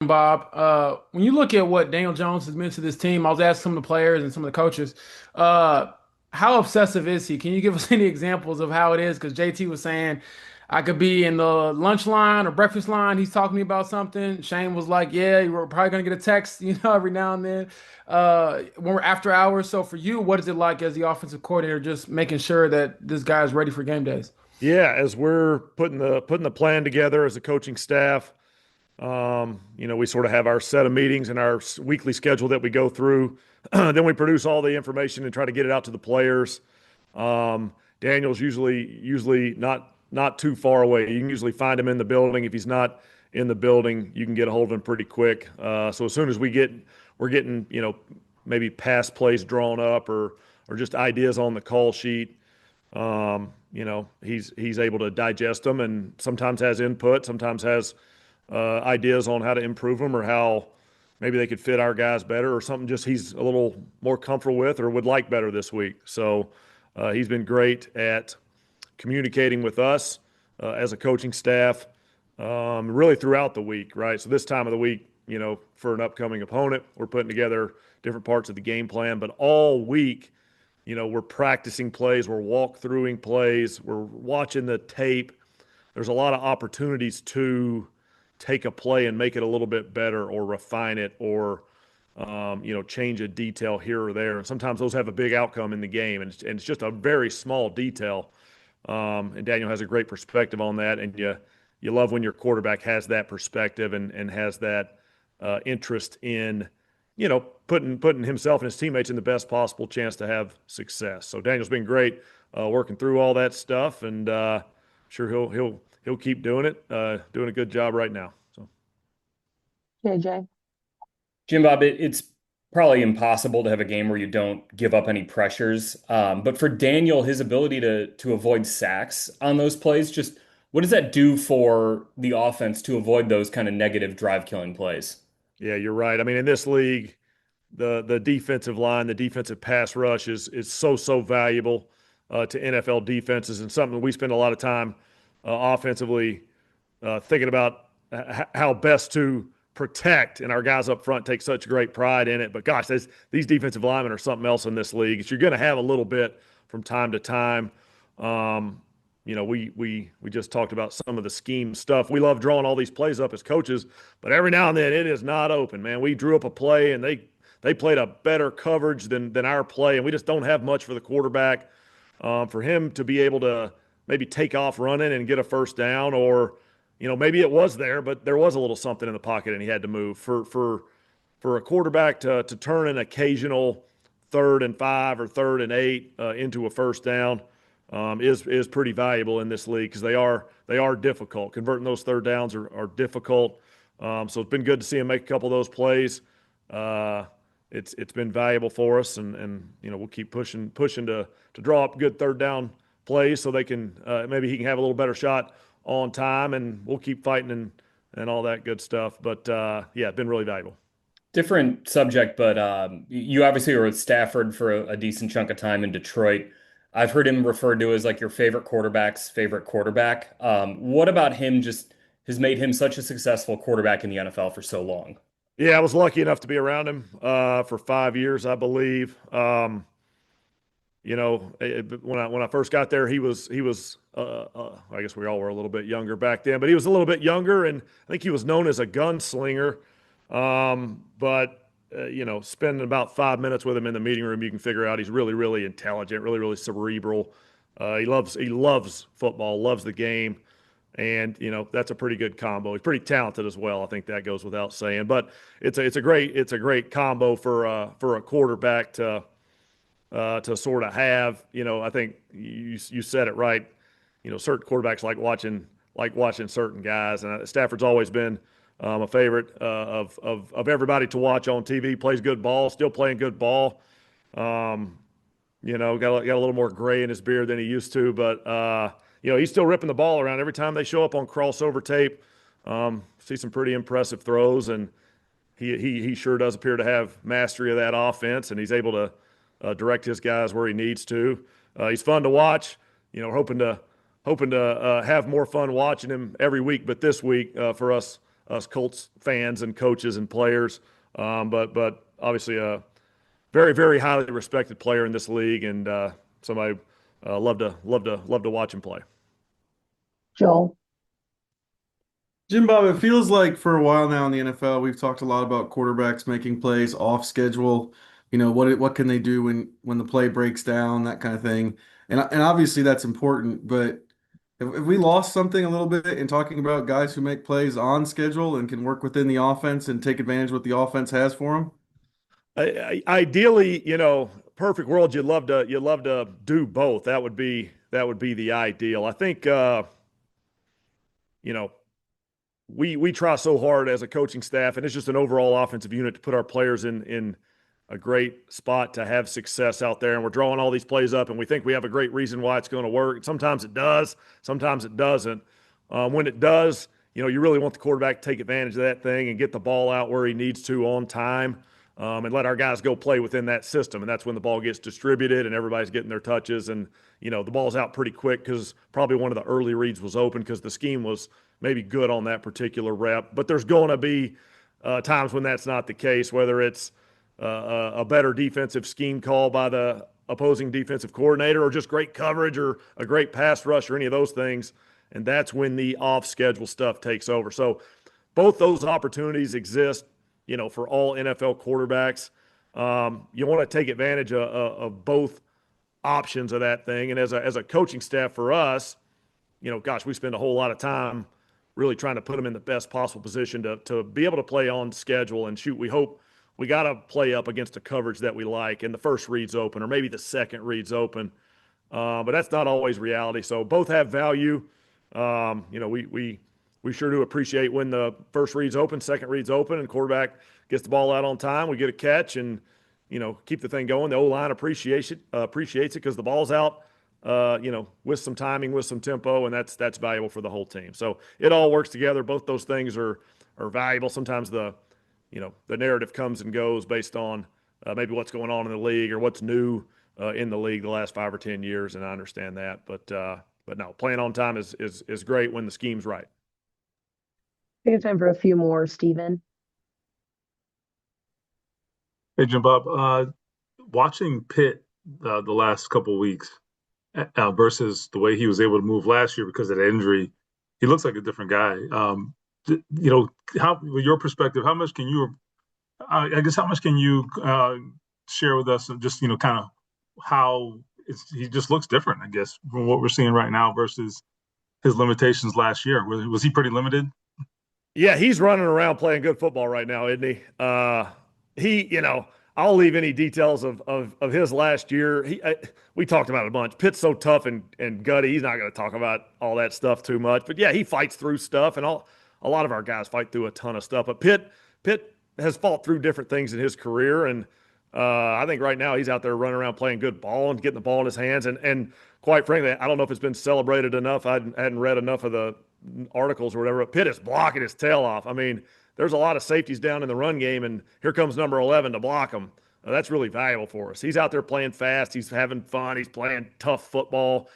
Bob. When you look at what Daniel Jones has meant to this team, I was asking some of the players and some of the coaches, uh, how obsessive is he? Can you give us any examples of how it is? Because JT was saying I could be in the lunch line or breakfast line. He's talking to me about something. Shane was like, "Yeah, we're probably gonna get a text, every now and then when we're after hours." So for you, what is it like as the offensive coordinator, just making sure that this guy is ready for game days? Yeah, as we're putting the plan together as a coaching staff, we sort of have our set of meetings and our weekly schedule that we go through. Then we produce all the information and try to get it out to the players. Daniel's usually not too far away. You can usually find him in the building. If he's not in the building, you can get a hold of him pretty quick. So as soon as we're getting maybe past plays drawn up or just ideas on the call sheet. He's able to digest them and sometimes has input, sometimes has ideas on how to improve them or how maybe they could fit our guys better or something just he's a little more comfortable with or would like better this week. So he's been great at communicating with us as a coaching staff, really throughout the week, right? So this time of the week, for an upcoming opponent, we're putting together different parts of the game plan, but all week, we're practicing plays, we're walk-throughing plays, we're watching the tape. There's a lot of opportunities to take a play and make it a little bit better or refine it or change a detail here or there. And sometimes those have a big outcome in the game, and it's just a very small detail. And Daniel has a great perspective on that, and you love when your quarterback has that perspective and has that interest in putting himself and his teammates in the best possible chance to have success. So Daniel's been great working through all that stuff, and sure he'll keep doing it, doing a good job right now. So JJ. Jim Bob, it's probably impossible to have a game where you don't give up any pressures. But for Daniel, his ability to avoid sacks on those plays, just what does that do for the offense to avoid those kind of negative drive killing plays? yeah, you're right. I mean, in this league, the defensive line, the defensive pass rush is so valuable to NFL defenses and something we spend a lot of time offensively thinking about how best to protect, and our guys up front take such great pride in it. But gosh, these defensive linemen are something else in this league. You're going to have a little bit from time to time. We just talked about some of the scheme stuff. We love drawing all these plays up as coaches, but every now and then it is not open, man. We drew up a play and they played a better coverage than our play, and we just don't have much for the quarterback. For him to be able to maybe take off running and get a first down, or maybe it was there, but there was a little something in the pocket and he had to move. For a quarterback to turn an occasional 3rd and 5 or 3rd and 8 into a first down is pretty valuable in this league because they are difficult. Converting those third downs are difficult. So it's been good to see him make a couple of those plays. It's been valuable for us, and we'll keep pushing to draw up good third down plays so they can maybe he can have a little better shot on time, and we'll keep fighting and all that good stuff. But yeah, it's been really valuable. Different subject, but you obviously were with Stafford for a decent chunk of time in Detroit. I've heard him referred to as like your favorite quarterback's favorite quarterback. What about him just has made him such a successful quarterback in the NFL for so long? Yeah, I was lucky enough to be around him for 5 years, I believe. When I first got there, he was I guess we all were a little bit younger back then, but he was a little bit younger, and I think he was known as a gunslinger. But spending about 5 minutes with him in the meeting room, you can figure out he's really intelligent, really cerebral. He loves football, loves the game, and that's a pretty good combo. He's pretty talented as well. I think that goes without saying. But it's a great combo for a quarterback to sort of have. I think you said it right. Certain quarterbacks like watching certain guys, and Stafford's always been a favorite of everybody to watch on TV. Plays good ball, still playing good ball. Got a little more gray in his beard than he used to, but he's still ripping the ball around every time they show up on crossover tape. See some pretty impressive throws, and he sure does appear to have mastery of that offense, and he's able to direct his guys where he needs to. He's fun to watch. Hoping to have more fun watching him every week, but this week for us us Colts fans and coaches and players. But obviously a very, very highly respected player in this league, and somebody love to watch him play. Joel. Jim Bob, it feels like for a while now in the NFL, we've talked a lot about quarterbacks making plays off schedule. What can they do when the play breaks down, that kind of thing. And obviously that's important, but have we lost something a little bit in talking about guys who make plays on schedule and can work within the offense and take advantage of what the offense has for them? Ideally, perfect world, you'd love to do both. That would be the ideal. I think you know we try so hard as a coaching staff, and it's just an overall offensive unit to put our players in a great spot to have success out there. And we're drawing all these plays up, and we think we have a great reason why it's going to work. Sometimes it does, sometimes it doesn't. When it does, you really want the quarterback to take advantage of that thing and get the ball out where he needs to on time, and let our guys go play within that system. And that's when the ball gets distributed and everybody's getting their touches. And, the ball's out pretty quick because probably one of the early reads was open because the scheme was maybe good on that particular rep. But there's going to be times when that's not the case, whether it's a better defensive scheme call by the opposing defensive coordinator or just great coverage or a great pass rush or any of those things. And that's when the off-schedule stuff takes over. So both those opportunities exist, for all NFL quarterbacks. You want to take advantage of both options of that thing. And as a coaching staff for us, gosh, we spend a whole lot of time really trying to put them in the best possible position to be able to play on schedule. And shoot, we hope we got to play up against a coverage that we like and the first read's open or maybe the second read's open. But that's not always reality. So both have value. We sure do appreciate when the first read's open, second read's open, and quarterback gets the ball out on time. We get a catch and, keep the thing going. The O-line appreciates it because the ball's out, with some timing, with some tempo, and that's valuable for the whole team. So it all works together. Both those things are valuable. Sometimes the narrative comes and goes based on maybe what's going on in the league or what's new in the league the last 5 or 10 years, and I understand that. But no, playing on time is great when the scheme's right. We have time for a few more, Steven. Hey, Jim Bob, watching Pitt the last couple of weeks versus the way he was able to move last year because of the injury, he looks like a different guy. How, with your perspective, how much can you, I guess, how much can you share with us and just, kind of how he just looks different, I guess, from what we're seeing right now versus his limitations last year. Was he pretty limited? Yeah, he's running around playing good football right now, isn't he? I'll leave any details of his last year. We talked about it a bunch. Pitt's so tough and gutty. He's not going to talk about all that stuff too much. But yeah, he fights through stuff, and a lot of our guys fight through a ton of stuff. But Pitt has fought through different things in his career, and I think right now he's out there running around playing good ball and getting the ball in his hands. And quite frankly, I don't know if it's been celebrated enough. I hadn't read enough of the articles or whatever. But Pitt is blocking his tail off. I mean, there's a lot of safeties down in the run game, and here comes number 11 to block them. That's really valuable for us. He's out there playing fast. He's having fun. He's playing tough football,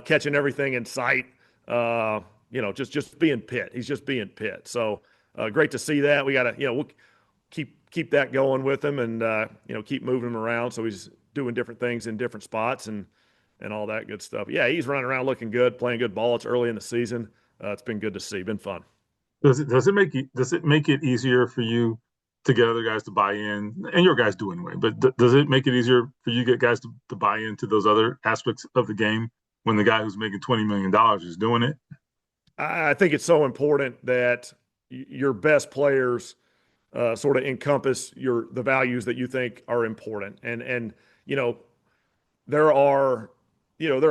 catching everything in sight. Just being Pitt. He's just being Pitt. So great to see that. We got to, we'll keep that going with him and, keep moving him around. So he's doing different things in different spots and all that good stuff. Yeah, he's running around looking good, playing good ball. It's early in the season. It's been good to see. Been fun. Does it make it easier for you to get other guys to buy in, and your guys do anyway, but does it make it easier for you to get guys to buy into those other aspects of the game when the guy who's making $20 million is doing it? I think it's so important that your best players sort of encompass the values that you think are important. And there are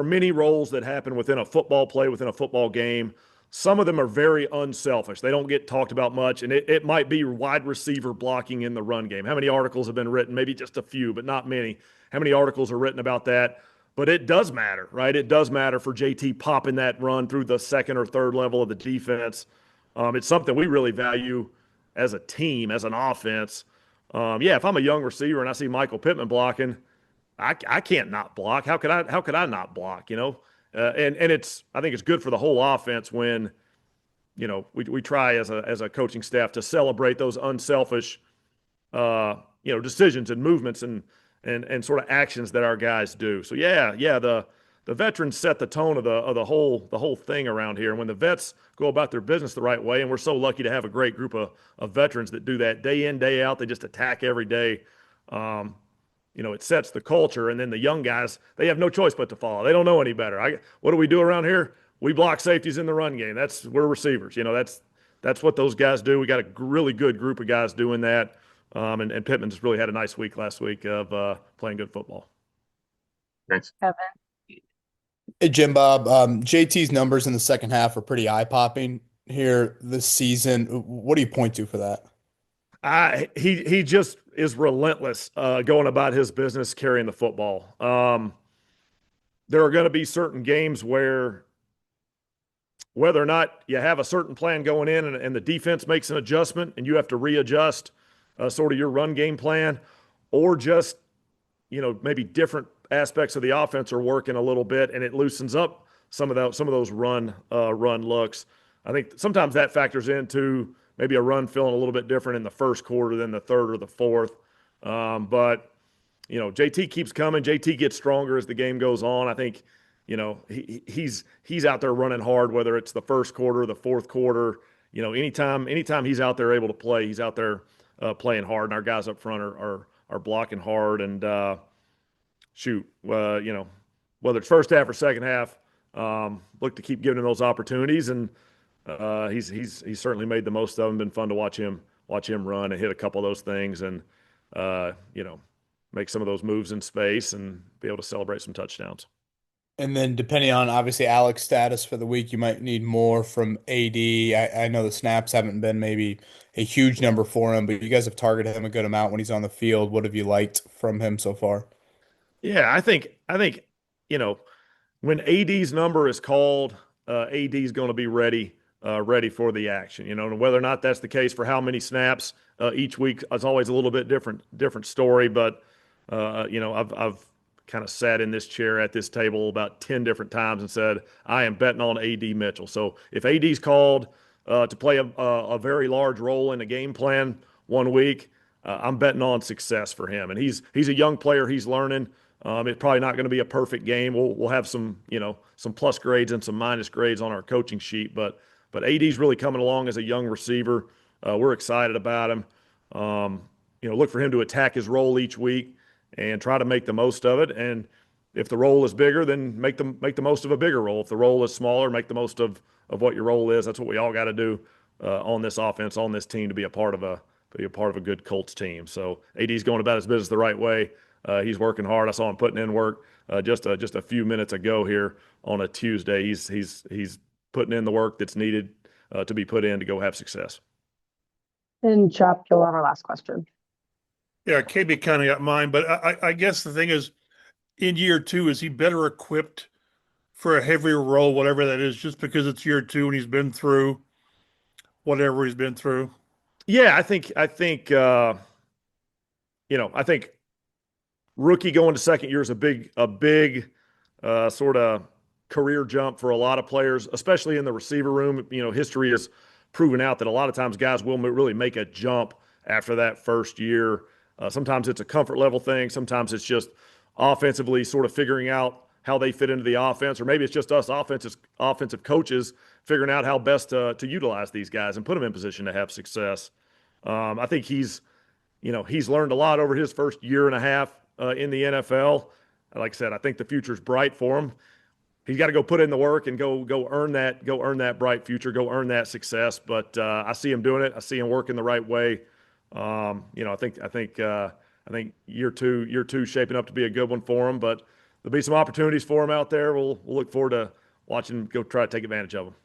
many roles that happen within a football play, within a football game. Some of them are very unselfish. They don't get talked about much, and it might be wide receiver blocking in the run game. How many articles have been written? Maybe just a few, but not many. How many articles are written about that? But it does matter, right? It does matter for JT popping that run through the second or third level of the defense. It's something we really value as a team, as an offense. If I'm a young receiver and I see Michael Pittman blocking, I can't not block. How could I not block, And I think it's good for the whole offense when we try as a coaching staff to celebrate those unselfish decisions and movements and sort of actions that our guys do. So yeah, the veterans set the tone of the whole thing around here. And when the vets go about their business the right way, and we're so lucky to have a great group of veterans that do that day in, day out, they just attack every day. It sets the culture, and then the young guys, they have no choice but to follow. They don't know any better. What do we do around here? We block safeties in the run game. We're receivers. That's what those guys do. We got a really good group of guys doing that. And Pittman just really had a nice week last week of playing good football. Thanks. Kevin. Hey, Jim Bob. JT's numbers in the second half are pretty eye-popping here this season. What do you point to for that? He just is relentless going about his business carrying the football. There are going to be certain games where whether or not you have a certain plan going in and the defense makes an adjustment and you have to readjust sort of your run game plan, or just maybe different aspects of the offense are working a little bit and it loosens up some of those run looks. I think sometimes that factors into maybe a run feeling a little bit different in the first quarter than the third or the fourth. But JT keeps coming. JT gets stronger as the game goes on. I think he's out there running hard, whether it's the first quarter, the fourth quarter. Anytime he's out there able to play, he's out there playing hard, and our guys up front are blocking hard. And whether it's first half or second half, look to keep giving him those opportunities. And he's certainly made the most of them. Been fun to watch him run and hit a couple of those things, and make some of those moves in space and be able to celebrate some touchdowns. And then depending on obviously Alex's status for the week, you might need more from AD. I know the snaps haven't been maybe a huge number for him, but you guys have targeted him a good amount when he's on the field. What have you liked from him so far? Yeah, I think when AD's number is called, AD is going to be ready for the action. And whether or not that's the case for how many snaps each week is always a little bit different story. But I've kind of sat in this chair at this table about 10 different times and said, I am betting on AD Mitchell. So if AD's called to play a very large role in the game plan one week, I'm betting on success for him. And he's a young player. He's learning. It's probably not going to be a perfect game. We'll have some plus grades and some minus grades on our coaching sheet, but AD's really coming along as a young receiver. We're excited about him. Look for him to attack his role each week and try to make the most of it. And if the role is bigger, then make the most of a bigger role. If the role is smaller, make the most of what your role is. That's what we all got to do on this offense, on this team, to be a part of a good Colts team. So AD's going about his business the right way. He's working hard. I saw him putting in work just a few minutes ago here on a Tuesday. He's putting in the work that's needed to be put in to go have success. And Chuck, you'll have our last question. Yeah, KB kind of got mine, but I guess the thing is, in year two, is he better equipped for a heavier role, whatever that is, just because it's year two and he's been through whatever he's been through? Yeah, I think rookie going to second year is a big sort of career jump for a lot of players, especially in the receiver room. History has proven out that a lot of times guys will really make a jump after that first year. Sometimes it's a comfort level thing. Sometimes it's just offensively sort of figuring out how they fit into the offense, or maybe it's just us offensive coaches figuring out how best to utilize these guys and put them in position to have success. I think he's learned a lot over his first year and a half in the NFL. Like I said, I think the future's bright for him. He's got to go put in the work and go earn that bright future, go earn that success. But I see him doing it. I see him working the right way. I think year two shaping up to be a good one for him. But there'll be some opportunities for him out there. We'll look forward to watching him go try to take advantage of them.